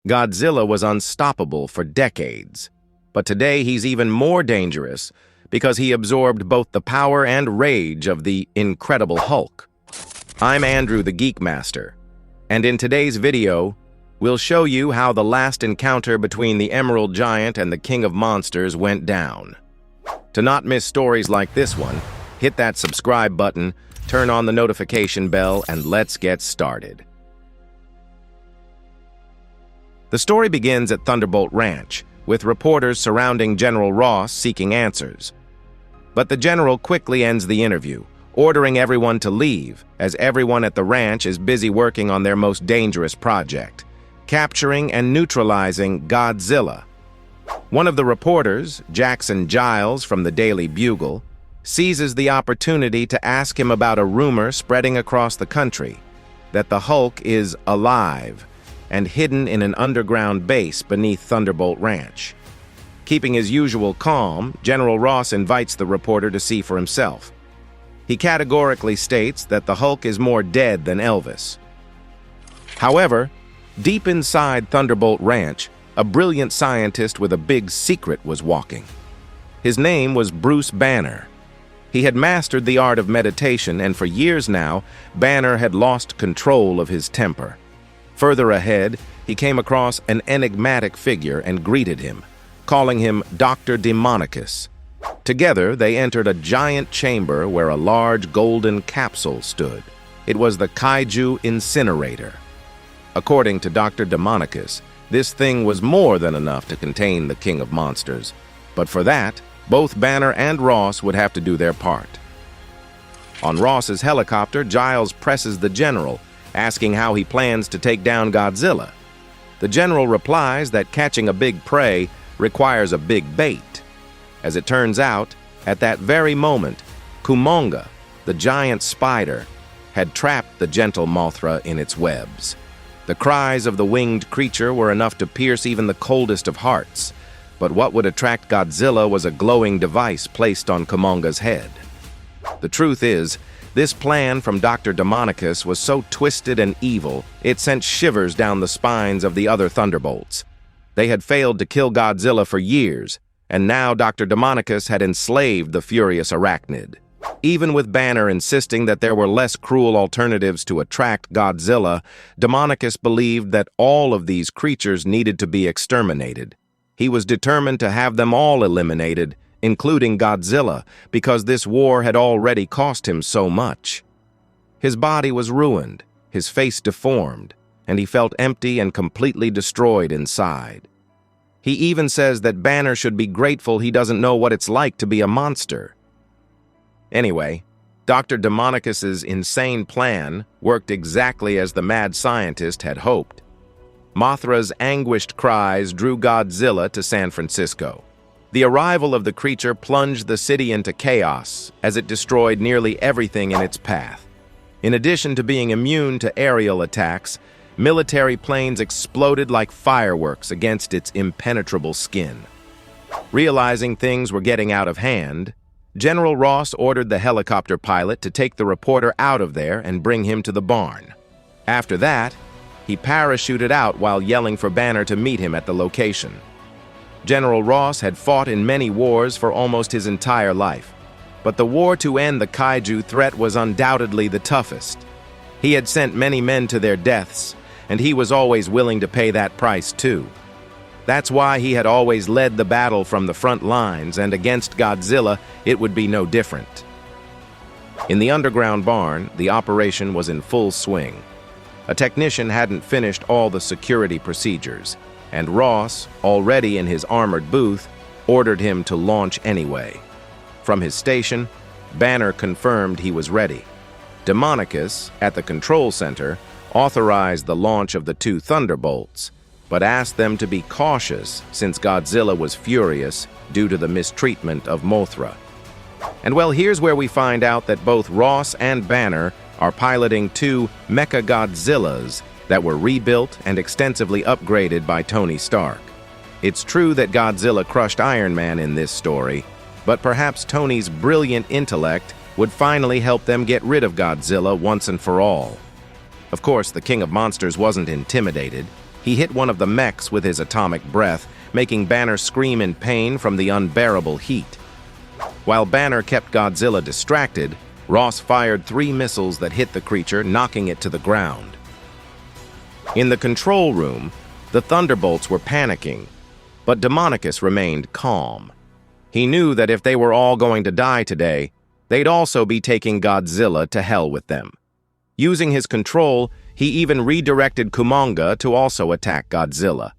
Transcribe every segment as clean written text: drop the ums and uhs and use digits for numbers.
Godzilla was unstoppable for decades, but today he's even more dangerous because he absorbed both the power and rage of the Incredible Hulk. I'm Andrew the Geek Master, and in today's video, we'll show you how the last encounter between the Emerald Giant and the King of Monsters went down. To not miss stories like this one, hit that subscribe button, turn on the notification bell, and let's get started. The story begins at Thunderbolt Ranch, with reporters surrounding General Ross seeking answers. But the general quickly ends the interview, ordering everyone to leave, as everyone at the ranch is busy working on their most dangerous project, capturing and neutralizing Godzilla. One of the reporters, Jackson Giles from the Daily Bugle, seizes the opportunity to ask him about a rumor spreading across the country, that the Hulk is alive and hidden in an underground base beneath Thunderbolt Ranch. Keeping his usual calm, General Ross invites the reporter to see for himself. He categorically states that the Hulk is more dead than Elvis. However, deep inside Thunderbolt Ranch, a brilliant scientist with a big secret was walking. His name was Bruce Banner. He had mastered the art of meditation, and for years now, Banner had lost control of his temper. Further ahead, he came across an enigmatic figure and greeted him, calling him Dr. Demonicus. Together, they entered a giant chamber where a large golden capsule stood. It was the Kaiju incinerator. According to Dr. Demonicus, this thing was more than enough to contain the King of Monsters, but for that, both Banner and Ross would have to do their part. On Ross's helicopter, Giles presses the general, asking how he plans to take down Godzilla. The general replies that catching a big prey requires a big bait. As it turns out, at that very moment, Kumonga, the giant spider, had trapped the gentle Mothra in its webs. The cries of the winged creature were enough to pierce even the coldest of hearts, but what would attract Godzilla was a glowing device placed on Kumonga's head. The truth is, this plan from Dr. Demonicus was so twisted and evil, it sent shivers down the spines of the other Thunderbolts. They had failed to kill Godzilla for years, and now Dr. Demonicus had enslaved the furious arachnid. Even with Banner insisting that there were less cruel alternatives to attract Godzilla, Demonicus believed that all of these creatures needed to be exterminated. He was determined to have them all eliminated, including Godzilla, because this war had already cost him so much. His body was ruined, his face deformed, and he felt empty and completely destroyed inside. He even says that Banner should be grateful he doesn't know what it's like to be a monster. Anyway, Dr. Demonicus's insane plan worked exactly as the mad scientist had hoped. Mothra's anguished cries drew Godzilla to San Francisco. The arrival of the creature plunged the city into chaos as it destroyed nearly everything in its path. In addition to being immune to aerial attacks, military planes exploded like fireworks against its impenetrable skin. Realizing things were getting out of hand, General Ross ordered the helicopter pilot to take the reporter out of there and bring him to the barn. After that, he parachuted out while yelling for Banner to meet him at the location. General Ross had fought in many wars for almost his entire life, but the war to end the Kaiju threat was undoubtedly the toughest. He had sent many men to their deaths, and he was always willing to pay that price too. That's why he had always led the battle from the front lines, and against Godzilla, it would be no different. In the underground barn, the operation was in full swing. A technician hadn't finished all the security procedures, and Ross, already in his armored booth, ordered him to launch anyway. From his station, Banner confirmed he was ready. Demonicus, at the control center, authorized the launch of the two Thunderbolts, but asked them to be cautious since Godzilla was furious due to the mistreatment of Mothra. And well, here's where we find out that both Ross and Banner are piloting two Mechagodzillas that were rebuilt and extensively upgraded by Tony Stark. It's true that Godzilla crushed Iron Man in this story, but perhaps Tony's brilliant intellect would finally help them get rid of Godzilla once and for all. Of course, the King of Monsters wasn't intimidated. He hit one of the mechs with his atomic breath, making Banner scream in pain from the unbearable heat. While Banner kept Godzilla distracted, Ross fired 3 missiles that hit the creature, knocking it to the ground. In the control room, the Thunderbolts were panicking, but Demonicus remained calm. He knew that if they were all going to die today, they'd also be taking Godzilla to hell with them. Using his control, he even redirected Kumonga to also attack Godzilla.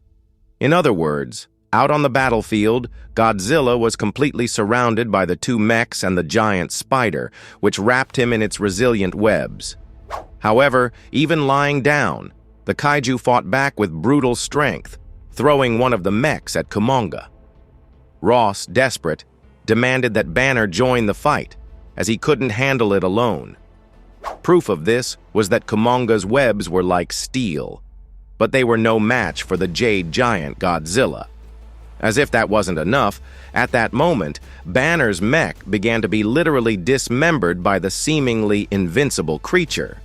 In other words, out on the battlefield, Godzilla was completely surrounded by the 2 mechs and the giant spider, which wrapped him in its resilient webs. However, even lying down, the Kaiju fought back with brutal strength, throwing one of the mechs at Kumonga. Ross, desperate, demanded that Banner join the fight, as he couldn't handle it alone. Proof of this was that Kumonga's webs were like steel, but they were no match for the jade giant Godzilla. As if that wasn't enough, at that moment, Banner's mech began to be literally dismembered by the seemingly invincible creature.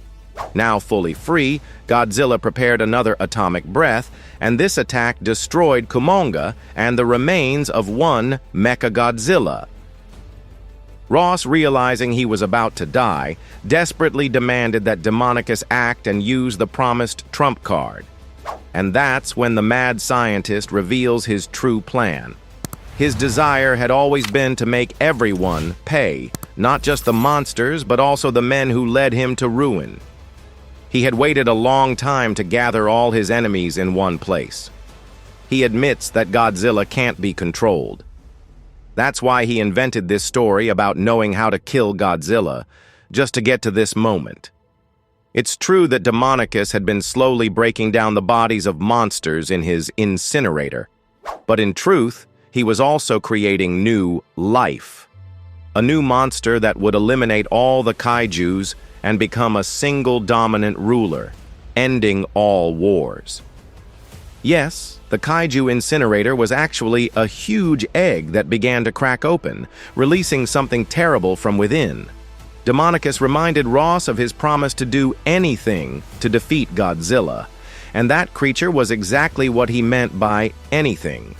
Now fully free, Godzilla prepared another atomic breath, and this attack destroyed Kumonga and the remains of one Mechagodzilla. Ross, realizing he was about to die, desperately demanded that Demonicus act and use the promised trump card. And that's when the mad scientist reveals his true plan. His desire had always been to make everyone pay, not just the monsters, but also the men who led him to ruin. He had waited a long time to gather all his enemies in one place. He admits that Godzilla can't be controlled. That's why he invented this story about knowing how to kill Godzilla, just to get to this moment. It's true that Demonicus had been slowly breaking down the bodies of monsters in his incinerator, but in truth, he was also creating new life. A new monster that would eliminate all the Kaijus and become a single dominant ruler, ending all wars. Yes, the Kaiju incinerator was actually a huge egg that began to crack open, releasing something terrible from within. Demonicus reminded Ross of his promise to do anything to defeat Godzilla, and that creature was exactly what he meant by anything.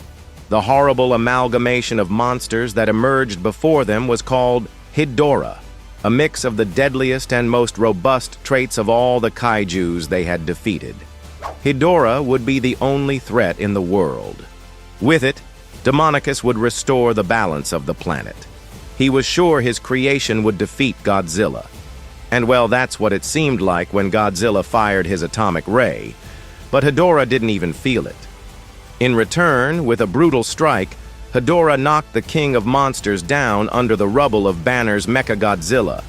The horrible amalgamation of monsters that emerged before them was called Hedora, a mix of the deadliest and most robust traits of all the Kaijus they had defeated. Hedora would be the only threat in the world. With it, Demonicus would restore the balance of the planet. He was sure his creation would defeat Godzilla. And well, that's what it seemed like when Godzilla fired his atomic ray, but Hedora didn't even feel it. In return, with a brutal strike, Hedora knocked the king of monsters down under the rubble of Banner's Mechagodzilla.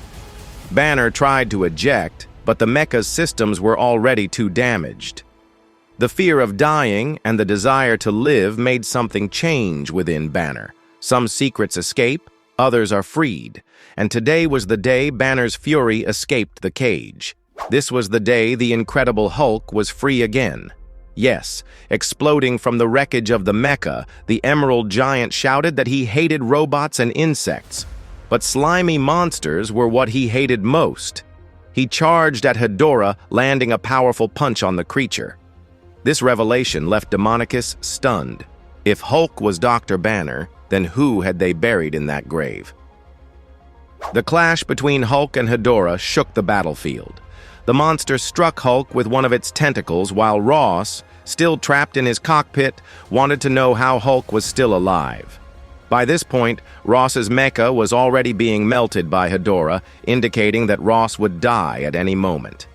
Banner tried to eject, but the mecha's systems were already too damaged. The fear of dying and the desire to live made something change within Banner. Some secrets escape, others are freed, and today was the day Banner's fury escaped the cage. This was the day the Incredible Hulk was free again. Yes, exploding from the wreckage of the mecha, the Emerald Giant shouted that he hated robots and insects, but slimy monsters were what he hated most. He charged at Hedora, landing a powerful punch on the creature. This revelation left Demonicus stunned. If Hulk was Dr. Banner, then who had they buried in that grave? The clash between Hulk and Hedora shook the battlefield. The monster struck Hulk with one of its tentacles, while Ross, still trapped in his cockpit, wanted to know how Hulk was still alive. By this point, Ross's mecha was already being melted by Hedora, indicating that Ross would die at any moment.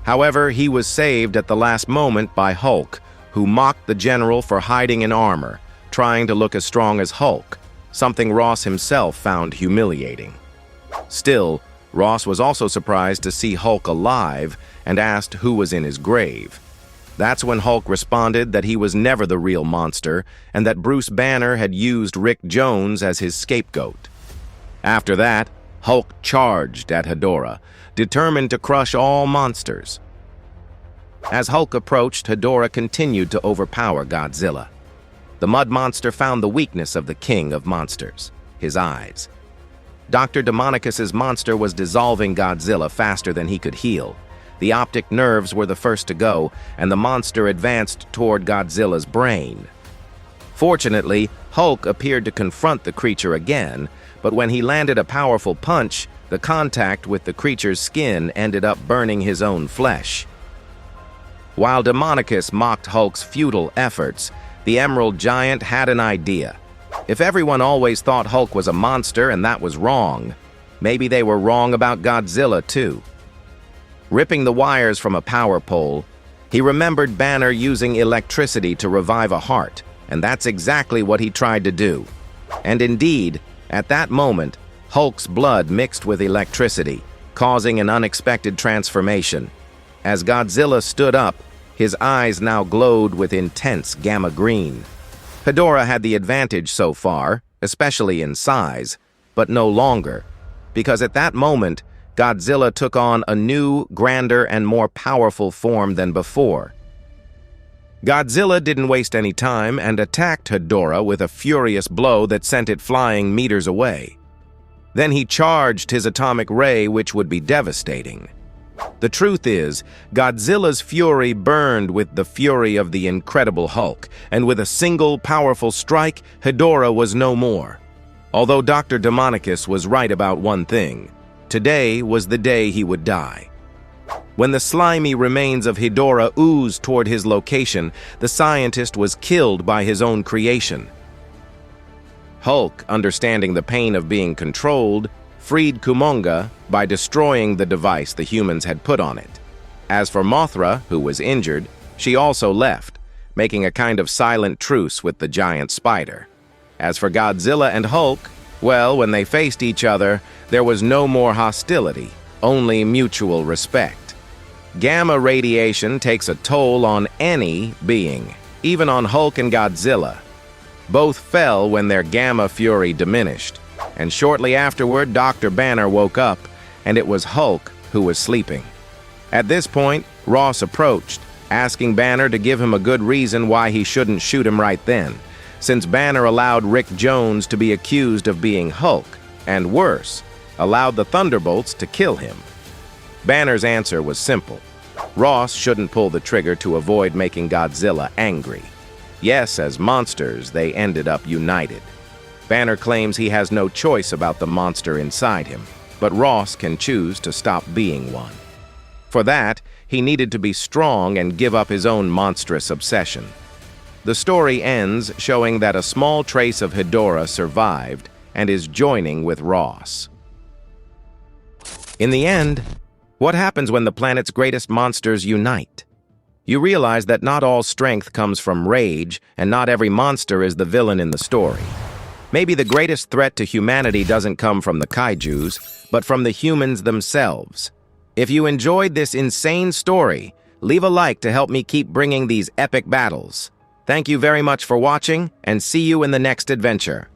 However, he was saved at the last moment by Hulk, who mocked the general for hiding in armor, trying to look as strong as Hulk, something Ross himself found humiliating. Still, Ross was also surprised to see Hulk alive and asked who was in his grave. That's when Hulk responded that he was never the real monster and that Bruce Banner had used Rick Jones as his scapegoat. After that, Hulk charged at Hedora, determined to crush all monsters. As Hulk approached, Hedora continued to overpower Godzilla. The mud monster found the weakness of the king of monsters, his eyes. Dr. Demonicus's monster was dissolving Godzilla faster than he could heal. the optic nerves were the first to go, and the monster advanced toward Godzilla's brain. Fortunately, Hulk appeared to confront the creature again, but when he landed a powerful punch, the contact with the creature's skin ended up burning his own flesh. While Demonicus mocked Hulk's futile efforts, the Emerald Giant had an idea. If everyone always thought Hulk was a monster and that was wrong, maybe they were wrong about Godzilla too. Ripping the wires from a power pole, he remembered Banner using electricity to revive a heart, and that's exactly what he tried to do. And indeed, at that moment, Hulk's blood mixed with electricity, causing an unexpected transformation. As Godzilla stood up, his eyes now glowed with intense gamma green. Hedora had the advantage so far, especially in size, but no longer, because at that moment, Godzilla took on a new, grander, and more powerful form than before. Godzilla didn't waste any time and attacked Hedora with a furious blow that sent it flying meters away. Then he charged his atomic ray, which would be devastating. The truth is, Godzilla's fury burned with the fury of the Incredible Hulk, and with a single powerful strike, Hedora was no more. Although Dr. Demonicus was right about one thing, today was the day he would die. When the slimy remains of Hedora oozed toward his location, the scientist was killed by his own creation. Hulk, understanding the pain of being controlled, freed Kumonga by destroying the device the humans had put on it. As for Mothra, who was injured, she also left, making a kind of silent truce with the giant spider. As for Godzilla and Hulk, well, when they faced each other, there was no more hostility, only mutual respect. Gamma radiation takes a toll on any being, even on Hulk and Godzilla. Both fell when their gamma fury diminished, and shortly afterward, Dr. Banner woke up, and it was Hulk who was sleeping. At this point, Ross approached, asking Banner to give him a good reason why he shouldn't shoot him right then, since Banner allowed Rick Jones to be accused of being Hulk, and worse, allowed the Thunderbolts to kill him. Banner's answer was simple. Ross shouldn't pull the trigger to avoid making Godzilla angry. Yes, as monsters, they ended up united. Banner claims he has no choice about the monster inside him, but Ross can choose to stop being one. For that, he needed to be strong and give up his own monstrous obsession. The story ends showing that a small trace of Hedora survived and is joining with Ross. In the end, what happens when the planet's greatest monsters unite? You realize that not all strength comes from rage, and not every monster is the villain in the story. Maybe the greatest threat to humanity doesn't come from the kaijus, but from the humans themselves. If you enjoyed this insane story, leave a like to help me keep bringing these epic battles. Thank you very much for watching, and see you in the next adventure.